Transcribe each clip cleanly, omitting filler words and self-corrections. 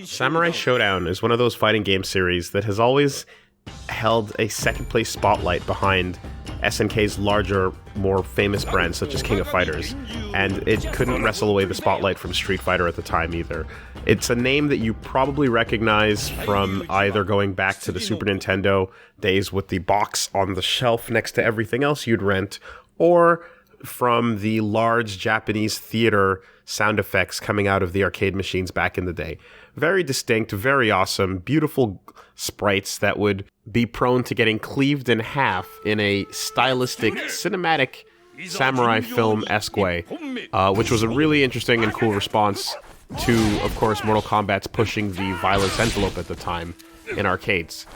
Samurai Showdown is one of those fighting game series that has always held a second place spotlight behind SNK's larger, more famous brands such as King of Fighters, and it couldn't wrestle away the spotlight from Street Fighter at the time either. It's a name that you probably recognize from either going back to the Super Nintendo days with the box on the shelf next to everything else you'd rent, or from the large Japanese theater sound effects coming out of the arcade machines back in the day. Very distinct, very awesome, beautiful sprites that would be prone to getting cleaved in half in a stylistic, cinematic samurai film-esque way, which was a really interesting and cool response to, of course, Mortal Kombat's pushing the violence envelope at the time in arcades.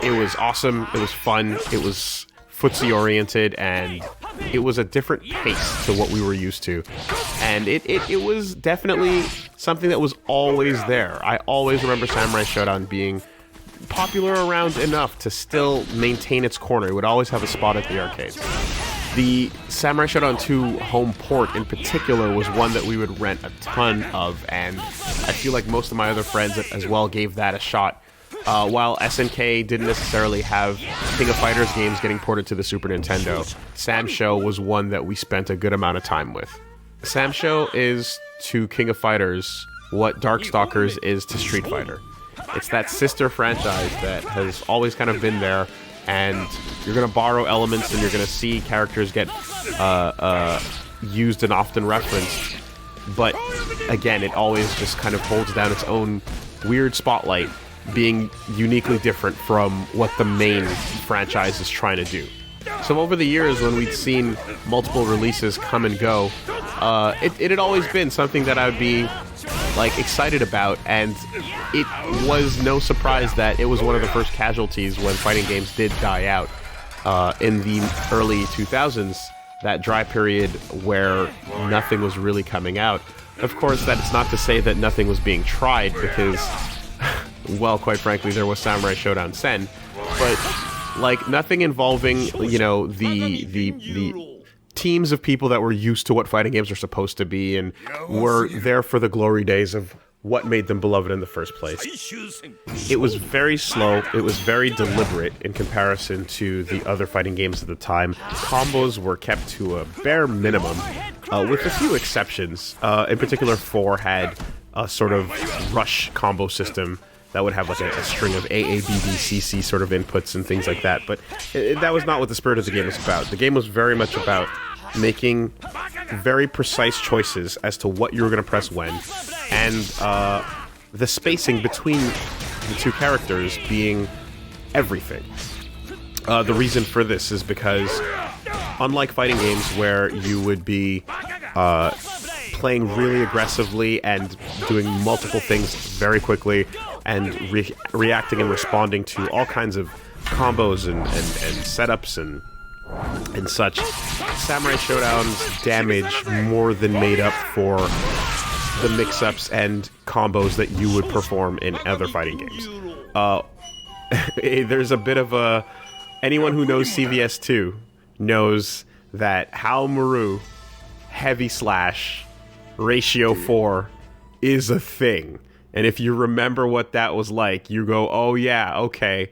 It was awesome, it was fun, it was footsie-oriented, and it was a different pace to what we were used to. And it was definitely something that was always there. I always remember Samurai Showdown being popular around enough to still maintain its corner. It would always have a spot at the arcades. The Samurai Showdown 2 home port in particular was one that we would rent a ton of, and I feel like most of my other friends as well gave that a shot. While SNK didn't necessarily have King of Fighters games getting ported to the Super Nintendo, Sam Show was one that we spent a good amount of time with. Sam Show is to King of Fighters what Darkstalkers is to Street Fighter. It's that sister franchise that has always kind of been there, and you're going to borrow elements and you're going to see characters get used and often referenced, but again, it always just kind of holds down its own weird spotlight, being uniquely different from what the main franchise is trying to do. So over the years, when we'd seen multiple releases come and go, it had always been something that I would be like excited about, and it was no surprise that it was one of the first casualties when fighting games did die out in the early 2000s, that dry period where nothing was really coming out. Of course, that's not to say that nothing was being tried, because well, quite frankly, there was Samurai Showdown Sen, but like nothing involving, you know, the teams of people that were used to what fighting games are supposed to be and were there for the glory days of what made them beloved in the first place. It was very slow, it was very deliberate in comparison to the other fighting games at the time. Combos were kept to a bare minimum, with a few exceptions. In particular, 4 had a sort of rush combo system that would have like a string of A, B, D, C sort of inputs and things like that. But that was not what the spirit of the game was about. The game was very much about making very precise choices as to what you were going to press when, and the spacing between the two characters being everything. The reason for this is because, unlike fighting games where you would be playing really aggressively and doing multiple things very quickly and reacting and responding to all kinds of combos and setups and such, Samurai Showdown's damage more than made up for the mix-ups and combos that you would perform in other fighting games. There's a bit of a... Anyone who knows CVS2 knows that Hao Maru heavy slash ratio 4 is a thing. And if you remember what that was like, you go, oh yeah, okay,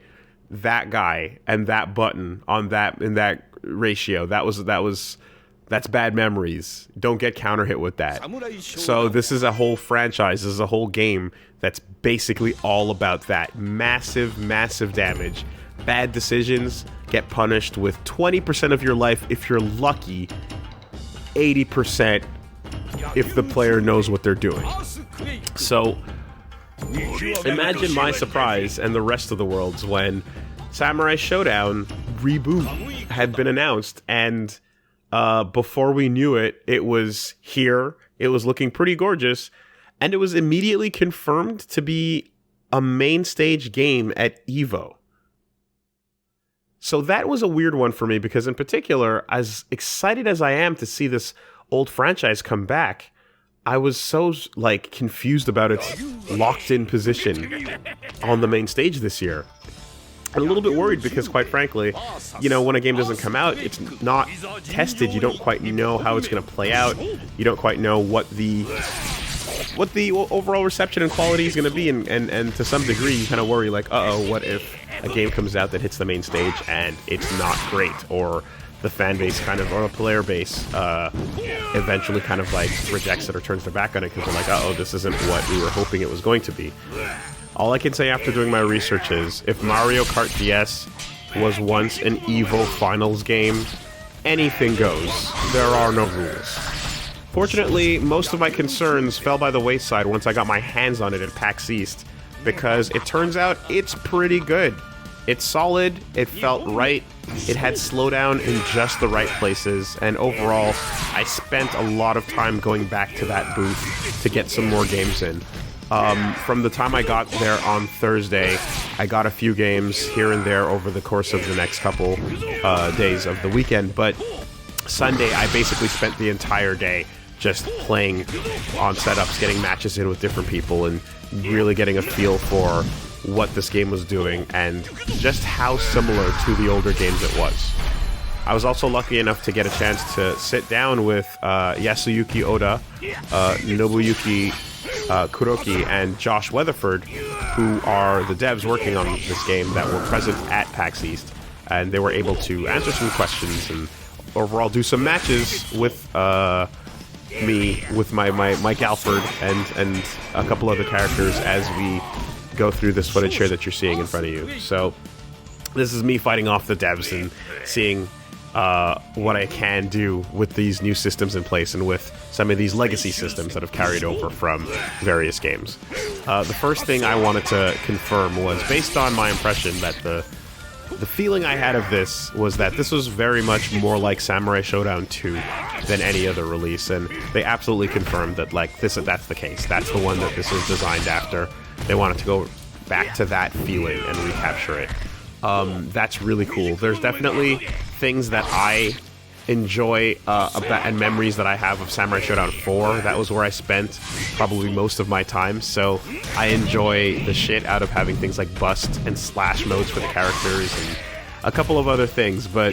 that guy and that button on that in that ratio, that's bad memories. Don't get counter hit with that. So this is a whole franchise, this is a whole game that's basically all about that. Massive, massive damage. Bad decisions get punished with 20% of your life if you're lucky, 80% if the player knows what they're doing. So imagine my surprise and the rest of the world's when Samurai Showdown reboot had been announced, and before we knew it, it was here, it was looking pretty gorgeous, and it was immediately confirmed to be a main stage game at EVO. So that was a weird one for me, because in particular, as excited as I am to see this old franchise come back, I was so, like, confused about its locked-in position on the main stage this year. And a little bit worried because, quite frankly, you know, when a game doesn't come out, it's not tested, you don't quite know how it's going to play out, you don't quite know what the what the overall reception and quality is going to be, and to some degree you kind of worry like, uh-oh, what if a game comes out that hits the main stage and it's not great, or the fan base kind of, or a player base eventually kind of like rejects it or turns their back on it because they're like, uh-oh, this isn't what we were hoping it was going to be. All I can say after doing my research is, if Mario Kart DS was once an EVO Finals game, anything goes. There are no rules. Fortunately, most of my concerns fell by the wayside once I got my hands on it at PAX East, because it turns out it's pretty good. It's solid, it felt right, it had slowdown in just the right places, and overall, I spent a lot of time going back to that booth to get some more games in. From the time I got there on Thursday, I got a few games here and there over the course of the next couple days of the weekend, but Sunday I basically spent the entire day just playing on setups, getting matches in with different people, and really getting a feel for what this game was doing and just how similar to the older games it was. I was also lucky enough to get a chance to sit down with Yasuyuki Oda, Nobuyuki Kuroki, and Josh Weatherford, who are the devs working on this game that were present at PAX East, and they were able to answer some questions and overall do some matches with me, with my Mike Alford and a couple other characters as we go through this footage here that you're seeing in front of you. So this is me fighting off the devs and seeing what I can do with these new systems in place and with some of these legacy systems that have carried over from various games. The first thing I wanted to confirm was, based on my impression, that the feeling I had of this was that this was very much more like Samurai Showdown 2 than any other release, and they absolutely confirmed that that's the case. That's the one that this was designed after. They wanted to go back to that feeling and recapture it. That's really cool. There's definitely things that I enjoy and memories that I have of Samurai Showdown 4. That was where I spent probably most of my time, so I enjoy the shit out of having things like bust and slash modes for the characters and a couple of other things, but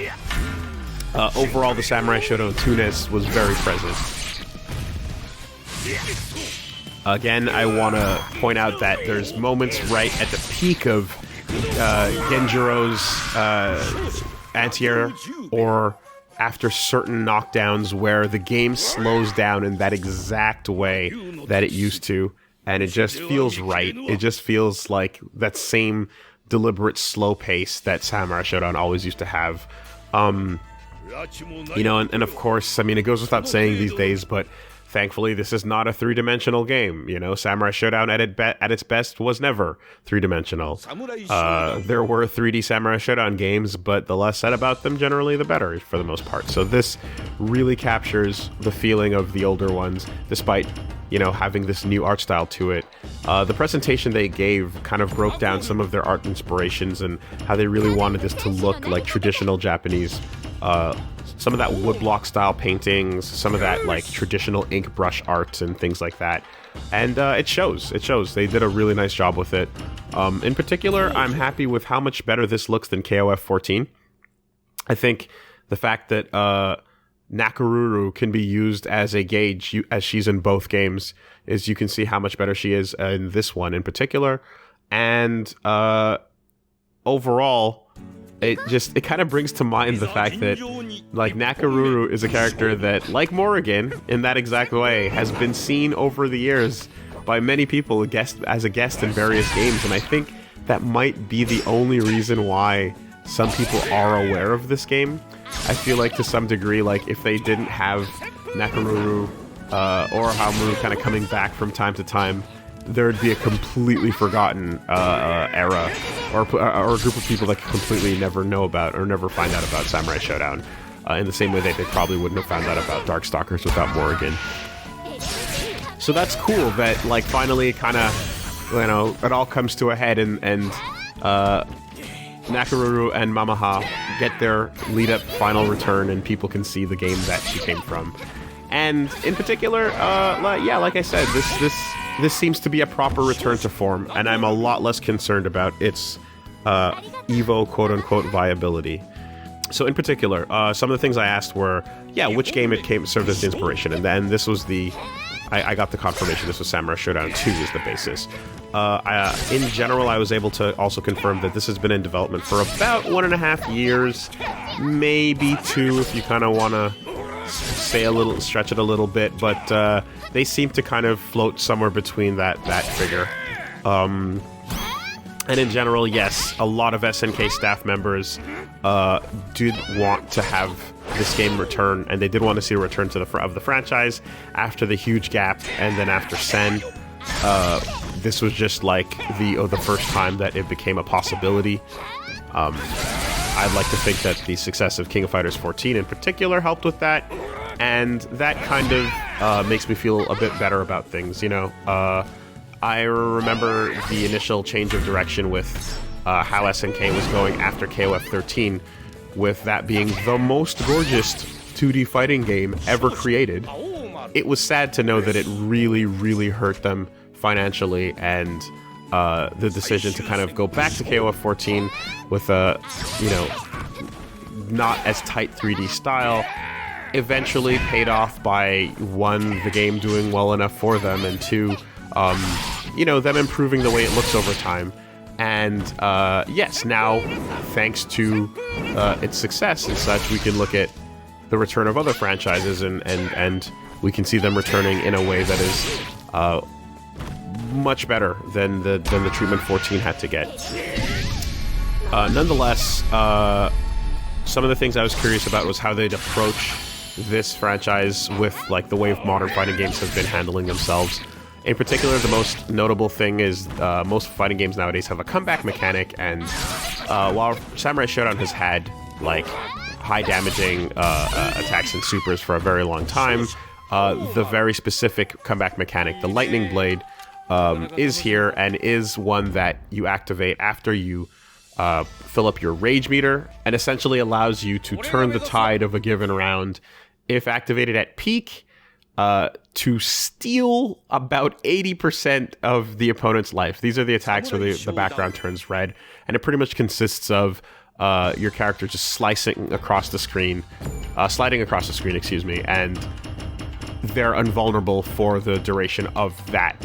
overall the Samurai Showdown 2-ness was very present. Again, I want to point out that there's moments right at the peak of Genjiro's anti-air, or after certain knockdowns, where the game slows down in that exact way that it used to, and it just feels right. It just feels like that same deliberate slow pace that Samurai Showdown always used to have. You know, and of course, I mean, it goes without saying these days, but thankfully, this is not a three-dimensional game. You know, Samurai Showdown at its best was never three-dimensional. There were 3D Samurai Showdown games, but the less said about them, generally, the better, for the most part. So this really captures the feeling of the older ones, despite, you know, having this new art style to it. The presentation they gave kind of broke down some of their art inspirations and how they really wanted this to look like traditional Japanese some of that woodblock style paintings, some of that like traditional ink brush art and things like that. And it shows. They did a really nice job with it. In particular, I'm happy with how much better this looks than KOF 14. I think the fact that Nakaruru can be used as a gauge, as she's in both games, is you can see how much better she is in this one in particular. And overall, it kind of brings to mind the fact that, like, Nakaruru is a character that, like Morrigan, in that exact way, has been seen over the years by many people as a guest in various games, and I think that might be the only reason why some people are aware of this game. I feel like, to some degree, like, if they didn't have Nakaruru or Haomaru kind of coming back from time to time, there'd be a completely forgotten era, or a group of people that completely never know about or never find out about Samurai Showdown, in the same way that they probably wouldn't have found out about Darkstalkers without Morrigan. So that's cool that, like, finally kind of, you know, it all comes to a head, and Nakaruru and Mamaha get their lead-up final return, and people can see the game that she came from. And in particular, like I said, this seems to be a proper return to form, and I'm a lot less concerned about its EVO quote-unquote viability. So in particular, some of the things I asked were, which game it served as inspiration, and then this was the I got the confirmation this was Samurai Showdown 2 is the basis. In general, I was able to also confirm that this has been in development for about 1.5 years, maybe 2 if you kind of want to stretch it a little bit, but they seem to kind of float somewhere between that figure. And in general, yes, a lot of SNK staff members did want to have this game return, and they did want to see a return to of the franchise after the huge gap, and then after Sen. This was just like the first time that it became a possibility. I'd like to think that the success of King of Fighters 14 in particular helped with that, and that kind of makes me feel a bit better about things, you know. I remember the initial change of direction with how SNK was going after KOF 13, with that being the most gorgeous 2D fighting game ever created. It was sad to know that it really, really hurt them financially, and the decision to kind of go back to KOF 14 with a, you know, not as tight 3D style eventually paid off by, 1, the game doing well enough for them, and 2, you know, them improving the way it looks over time. And yes, now, thanks to its success and such, we can look at the return of other franchises, and we can see them returning in a way that is much better than the treatment 14 had to get. Nonetheless, some of the things I was curious about was how they'd approach this franchise with like the way modern fighting games have been handling themselves. In particular, the most notable thing is most fighting games nowadays have a comeback mechanic, and while Samurai Showdown has had like high damaging attacks and supers for a very long time, the very specific comeback mechanic, the Lightning Blade, is here, and is one that you activate after you fill up your rage meter, and essentially allows you to turn the tide of a given round, if activated at peak, to steal about 80% of the opponent's life. These are the attacks where the background turns red, and it pretty much consists of your character just sliding across the screen, excuse me, and they're invulnerable for the duration of that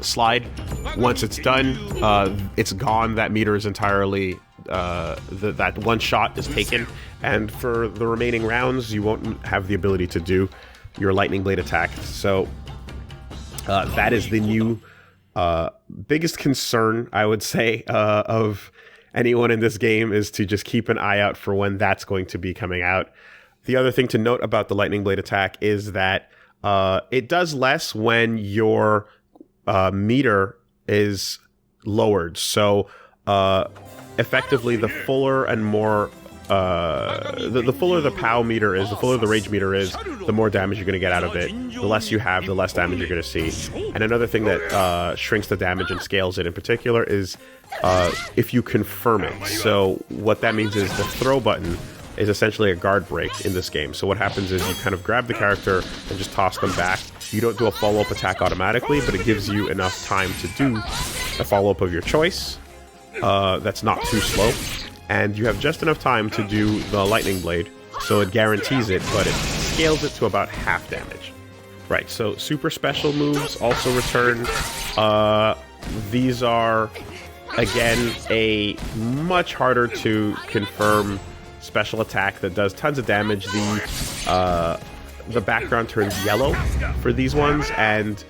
slide. Once it's done, it's gone. That meter is entirely, that one shot is taken, and for the remaining rounds, you won't have the ability to do your Lightning Blade attack. So that is the new biggest concern, I would say, of anyone in this game, is to just keep an eye out for when that's going to be coming out. The other thing to note about the Lightning Blade attack is that it does less when your meter is lowered. So effectively, the fuller and more the fuller the POW meter is, the fuller the rage meter is, the more damage you're going to get out of it. The less you have, the less damage you're going to see. And another thing that shrinks the damage and scales it in particular is if you confirm it. So what that means is the throw button is essentially a guard break in this game. So what happens is you kind of grab the character and just toss them back. You don't do a follow-up attack automatically, but it gives you enough time to do a follow-up of your choice that's not too slow. And you have just enough time to do the Lightning Blade, so it guarantees it, but it scales it to about half damage. Right, so super special moves also return. These are, again, a much harder to confirm special attack that does tons of damage. The background turns yellow for these ones, and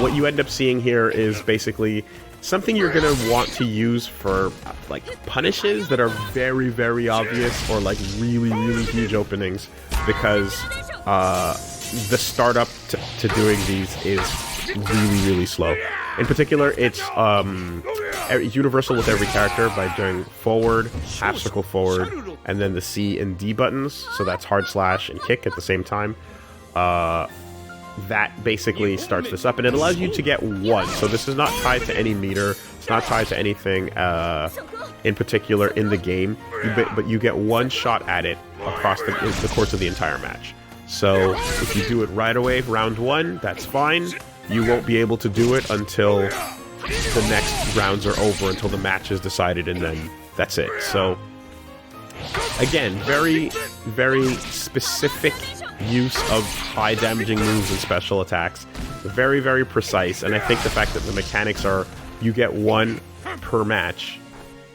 what you end up seeing here is basically something you're gonna want to use for like punishes that are very, very obvious, or like really, really huge openings, because the startup to doing these is really, really slow. In particular, it's universal with every character by doing forward, half circle forward, and then the C and D buttons. So that's hard slash and kick at the same time. That basically starts this up, and it allows you to get one. So this is not tied to any meter. It's not tied to anything in particular in the game, but you get one shot at it across the course of the entire match. So if you do it right away, round one, that's fine. You won't be able to do it until the next rounds are over, until the match is decided, and then that's it. So again, very, very specific use of high damaging moves and special attacks. Very, very precise, and I think the fact that the mechanics are you get one per match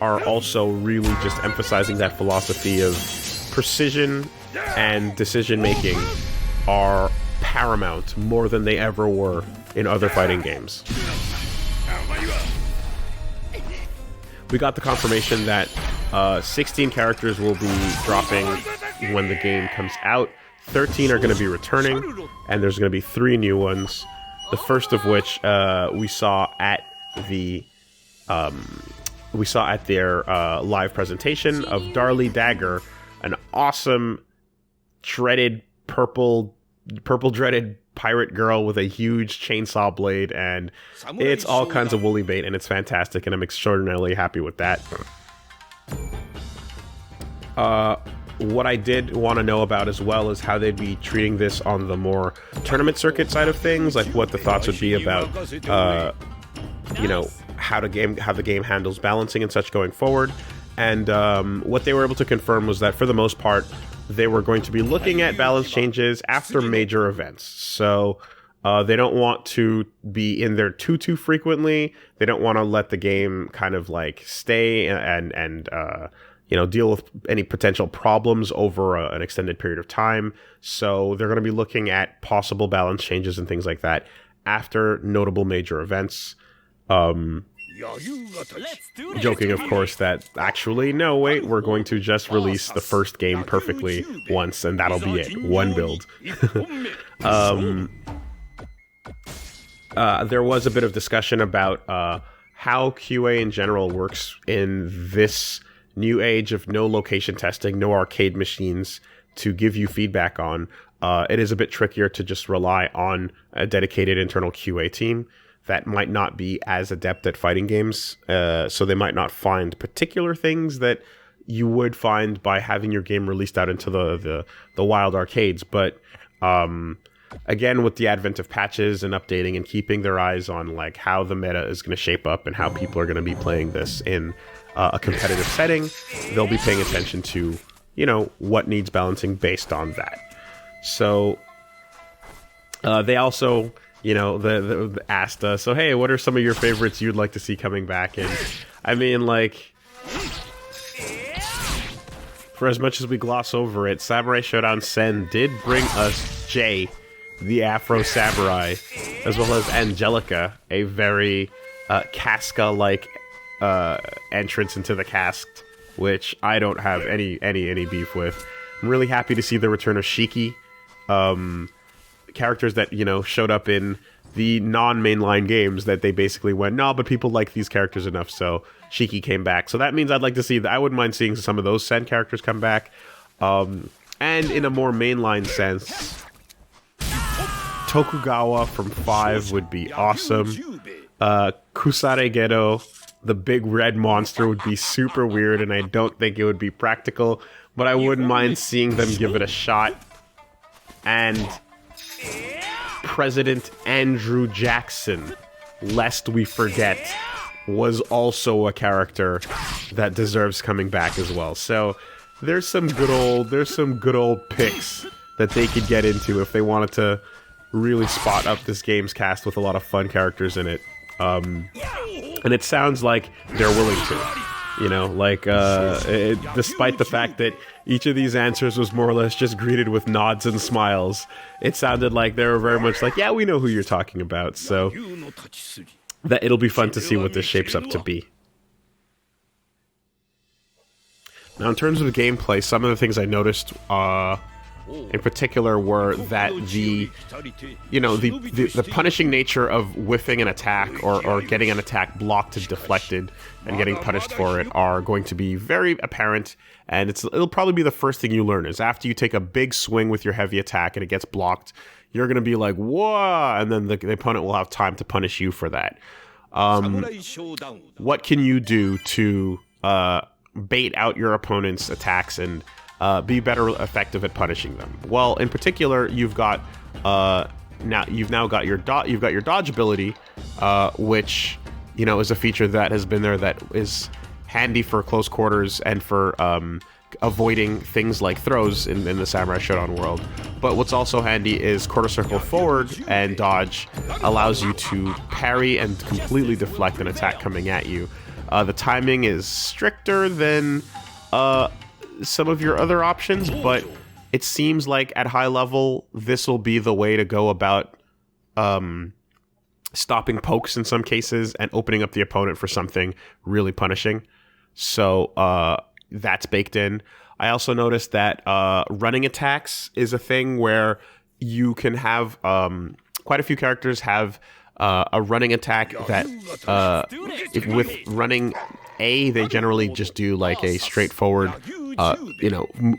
are also really just emphasizing that philosophy of precision and decision making are paramount more than they ever were in other fighting games. We got the confirmation that 16 characters will be dropping when the game comes out. 13 are going to be returning, and there's going to be 3 new ones. The first of which we saw at their live presentation of Darlie Dagger, an awesome dreaded purple dreaded pirate girl with a huge chainsaw blade, and it's all kinds of woolly bait, and it's fantastic, and I'm extraordinarily happy with that. What I did want to know about as well is how they'd be treating this on the more tournament circuit side of things, like what the thoughts would be about, you know, how the game handles balancing and such going forward. And what they were able to confirm was that for the most part, they were going to be looking at balance changes after major events. So they don't want to be in there too frequently. They don't want to let the game kind of like stay and you know, deal with any potential problems over an extended period of time. So they're going to be looking at possible balance changes and things like that after notable major events. Joking, of course, that actually, no, wait, we're going to just release the first game perfectly once, and that'll be it. One build. There was a bit of discussion about how QA in general works in this new age of no location testing, no arcade machines to give you feedback on. It is a bit trickier to just rely on a dedicated internal QA team that might not be as adept at fighting games, so they might not find particular things that you would find by having your game released out into the wild arcades. But again, with the advent of patches and updating and keeping their eyes on like how the meta is going to shape up and how people are going to be playing this in a competitive setting, they'll be paying attention to, you know, what needs balancing based on that. So they also, you know, the asked us, so hey, what are some of your favorites you'd like to see coming back? And I mean, like, for as much as we gloss over it, Samurai Shodown Sen did bring us Jay, the Afro Samurai, as well as Angelica, a very Casca-like entrance into the cast, which I don't have any beef with. I'm really happy to see the return of Shiki, characters that, you know, showed up in the non-mainline games that they basically went, no, but people like these characters enough, so Shiki came back. So that means I'd like to see, I wouldn't mind seeing some of those Sen characters come back. And in a more mainline sense, Tokugawa from 5 would be awesome. Kusare Gedo, the big red monster, would be super weird, and I don't think it would be practical, but I wouldn't mind seeing them give it a shot. And President Andrew Jackson, lest we forget, was also a character that deserves coming back as well. So there's some good old picks that they could get into if they wanted to really spot up this game's cast with a lot of fun characters in it. And it sounds like they're willing to, you know, like, despite the fact that each of these answers was more or less just greeted with nods and smiles, it sounded like they were very much like, yeah, we know who you're talking about. So that it'll be fun to see what this shapes up to be. Now, in terms of the gameplay, some of the things I noticed, in particular, were that the punishing nature of whiffing an attack or getting an attack blocked and deflected and getting punished for it are going to be very apparent, and it'll probably be the first thing you learn is after you take a big swing with your heavy attack and it gets blocked, you're going to be like, whoa, and then the opponent will have time to punish you for that. What can you do to bait out your opponent's attacks and be better effective at punishing them? Well, in particular, you've got your dodge ability, which, you know, is a feature that has been there that is handy for close quarters and for avoiding things like throws in the Samurai Shodown world. But what's also handy is quarter circle forward and dodge allows you to parry and completely deflect an attack coming at you. The timing is stricter than some of your other options, but it seems like at high level, this will be the way to go about stopping pokes in some cases and opening up the opponent for something really punishing. So that's baked in. I also noticed that running attacks is a thing where you can have quite a few characters have a running attack that with running A, they generally just do like a straightforward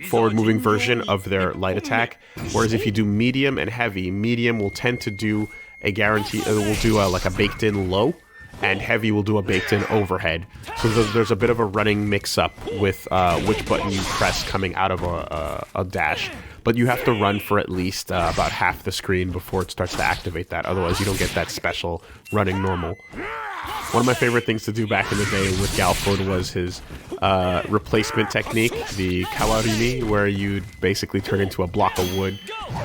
forward moving version of their light attack. Whereas if you do medium and heavy, medium will tend to do a guarantee, will do like a baked in low, and heavy will do a baked in overhead. So there's a bit of a running mix up with which button you press coming out of a dash. But you have to run for at least about half the screen before it starts to activate that. Otherwise, you don't get that special running normal. One of my favorite things to do back in the day with Galford was his replacement technique, the kawarimi, where you basically turn into a block of wood.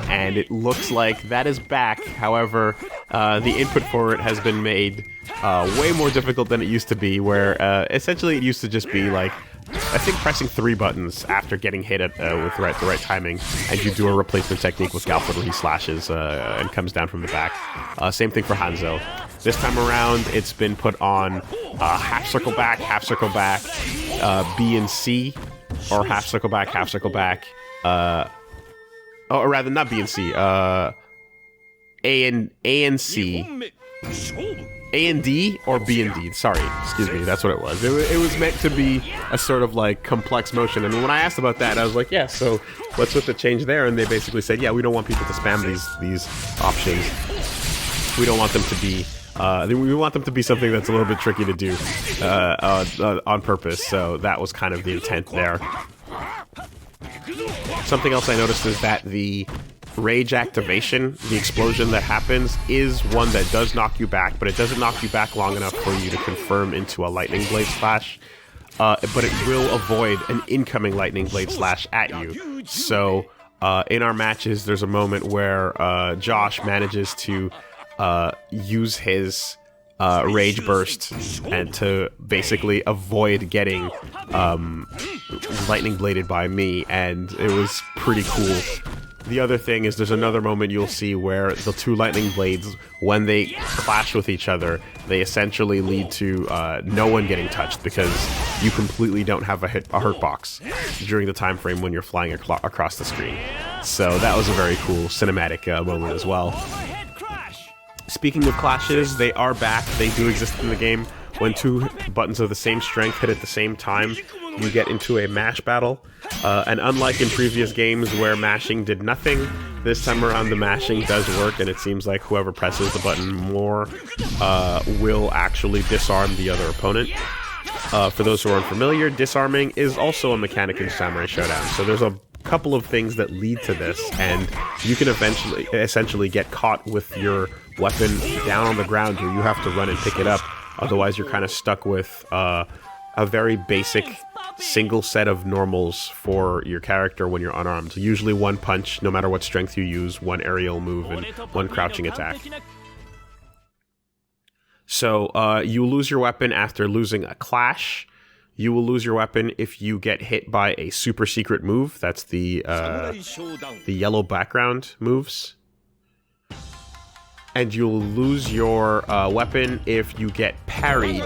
And it looks like that is back. However, the input for it has been made way more difficult than it used to be, where essentially it used to just be like, I think pressing 3 buttons after getting hit with the right timing, and you do a replacement technique with Galford where he slashes and comes down from the back. Same thing for Hanzo. This time around, it's been put on half circle back, B and C, or half circle back, or rather not B and C, A and C. A and D or B and D. Sorry, excuse me. That's what it was. It was meant to be a sort of like complex motion. And when I asked about that, I was like, yeah. So what's with the change there? And they basically said, yeah, we don't want people to spam these options. We don't want them to be. We want them to be something that's a little bit tricky to do on purpose. So that was kind of the intent there. Something else I noticed is that the rage activation, the explosion that happens, is one that does knock you back, but it doesn't knock you back long enough for you to confirm into a lightning blade slash, but it will avoid an incoming lightning blade slash at you. So in our matches, there's a moment where Josh manages to use his rage burst and to basically avoid getting lightning bladed by me, and it was pretty cool. The other thing is there's another moment you'll see where the two lightning blades, when they clash with each other, they essentially lead to no one getting touched because you completely don't have a hurt box during the time frame when you're flying across the screen. So that was a very cool cinematic moment as well. Speaking of clashes, they are back. They do exist in the game. When two buttons of the same strength hit at the same time, you get into a mash battle. And unlike in previous games where mashing did nothing, this time around the mashing does work, and it seems like whoever presses the button more will actually disarm the other opponent. For those who are unfamiliar, disarming is also a mechanic in Samurai Shodown. So there's a couple of things that lead to this, and you can essentially get caught with your weapon down on the ground where you have to run and pick it up. Otherwise, you're kind of stuck with a very basic single set of normals for your character when you're unarmed. Usually one punch, no matter what strength you use, one aerial move, and one crouching attack. So you lose your weapon after losing a clash. You will lose your weapon if you get hit by a super secret move. That's the yellow background moves. And you'll lose your weapon if you get parried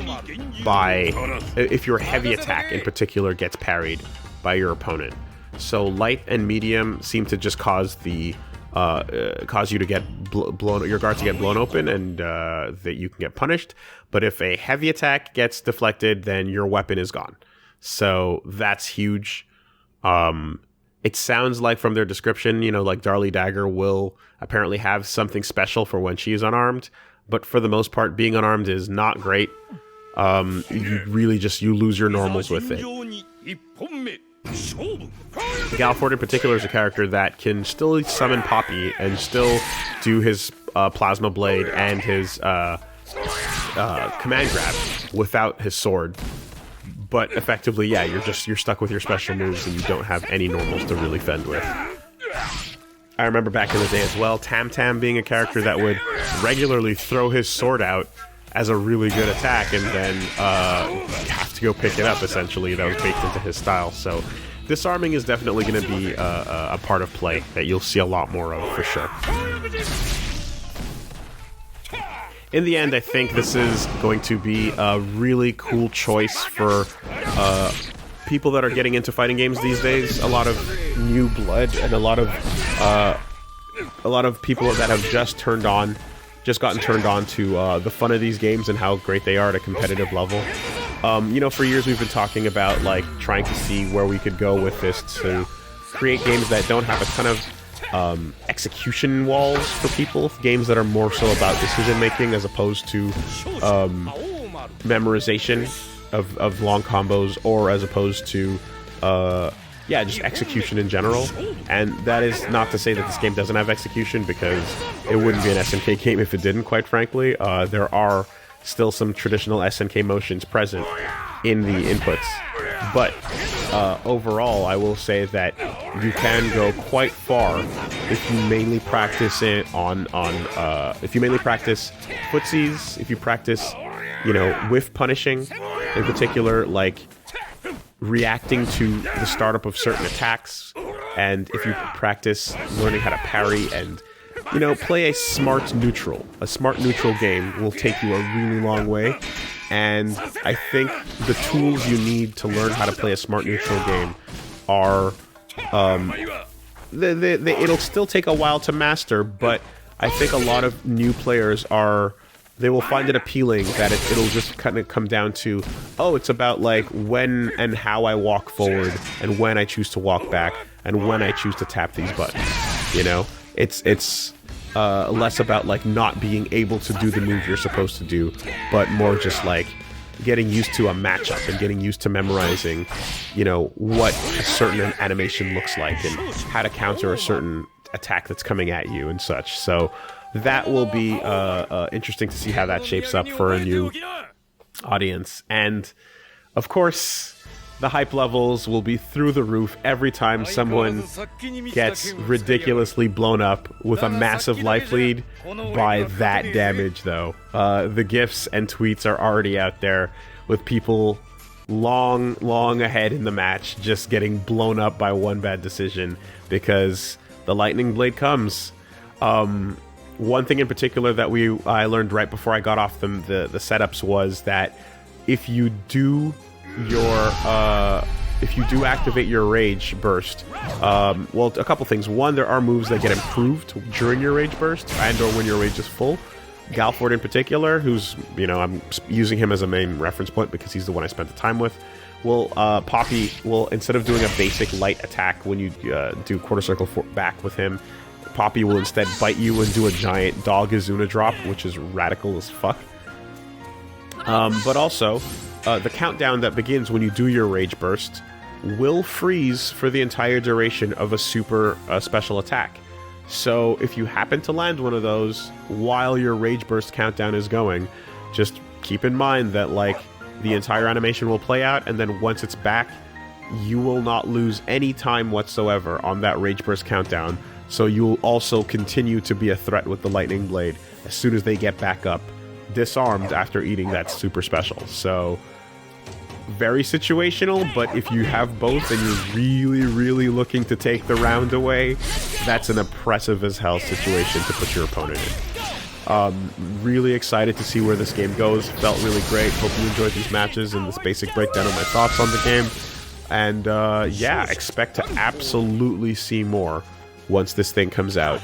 by... if your heavy attack in particular gets parried by your opponent. So light and medium seem to just cause the... cause you to get your guard to get blown open and that you can get punished. But if a heavy attack gets deflected, then your weapon is gone. So that's huge. It sounds like from their description, like Darlie Dagger will apparently have something special for when she is unarmed. But for the most part, being unarmed is not great. You really you lose your normals with it. Galford in particular is a character that can still summon Poppy and still do his Plasma Blade and his Command Grab without his sword. But effectively, yeah, you're stuck with your special moves and you don't have any normals to really fend with. I remember back in the day as well, Tam Tam being a character that would regularly throw his sword out as a really good attack and then have to go pick it up, essentially. That was baked into his style. So disarming is definitely going to be a part of play that you'll see a lot more of, for sure. In the end, I think this is going to be a really cool choice for people that are getting into fighting games these days. A lot of new blood and a lot of people that have just gotten turned on to the fun of these games and how great they are at a competitive level. You know, for years we've been talking about like trying to see where we could go with this to create games that don't have a ton of execution walls for people, games that are more so about decision making as opposed to memorization of long combos, or as opposed to yeah, just execution in general. And that is not to say that this game doesn't have execution, because it wouldn't be an SNK game if it didn't, quite frankly. There are still some traditional SNK motions present in the inputs. But overall, I will say that you can go quite far if you mainly practice it on if you mainly practice footsies, if you practice, you know, whiff punishing, in particular, like reacting to the startup of certain attacks, and if you practice learning how to parry and, you know, play a smart neutral. A smart neutral game will take you a really long way, and I think the tools you need to learn how to play a smart neutral game are, it'll still take a while to master, but I think a lot of new players they will find it appealing that it'll just kind of come down to, oh, it's about like when and how I walk forward, and when I choose to walk back, and when I choose to tap these buttons. You know, it's less about like not being able to do the move you're supposed to do, but more just like getting used to a matchup and getting used to memorizing, you know, what a certain animation looks like and how to counter a certain attack that's coming at you and such. So that will be interesting to see how that shapes up for a new audience. And of course, the hype levels will be through the roof every time someone gets ridiculously blown up with a massive life lead by that damage, though. The GIFs and tweets are already out there with people long ahead in the match just getting blown up by one bad decision because the lightning blade comes. One thing in particular that I learned right before I got off the setups was that if you do activate your rage burst, well, a couple things. One, there are moves that get improved during your rage burst and or when your rage is full. Galford in particular, who's, you know, I'm using him as a main reference point because he's the one I spent the time with. Poppy will, instead of doing a basic light attack when you do quarter circle back with him, Poppy will instead bite you and do a giant dog Izuna drop, which is radical as fuck. But also, the countdown that begins when you do your rage burst will freeze for the entire duration of a super special attack. So if you happen to land one of those while your rage burst countdown is going, just keep in mind that like the entire animation will play out, and then once it's back, you will not lose any time whatsoever on that rage burst countdown. So you'll also continue to be a threat with the lightning blade as soon as they get back up, disarmed after eating that super special. So very situational, but if you have both and you're really looking to take the round away, that's an oppressive as hell situation to put your opponent in. Really excited to see where this game goes. Felt really great. Hope you enjoyed these matches and this basic breakdown of my thoughts on the game. And yeah, expect to absolutely see more once this thing comes out.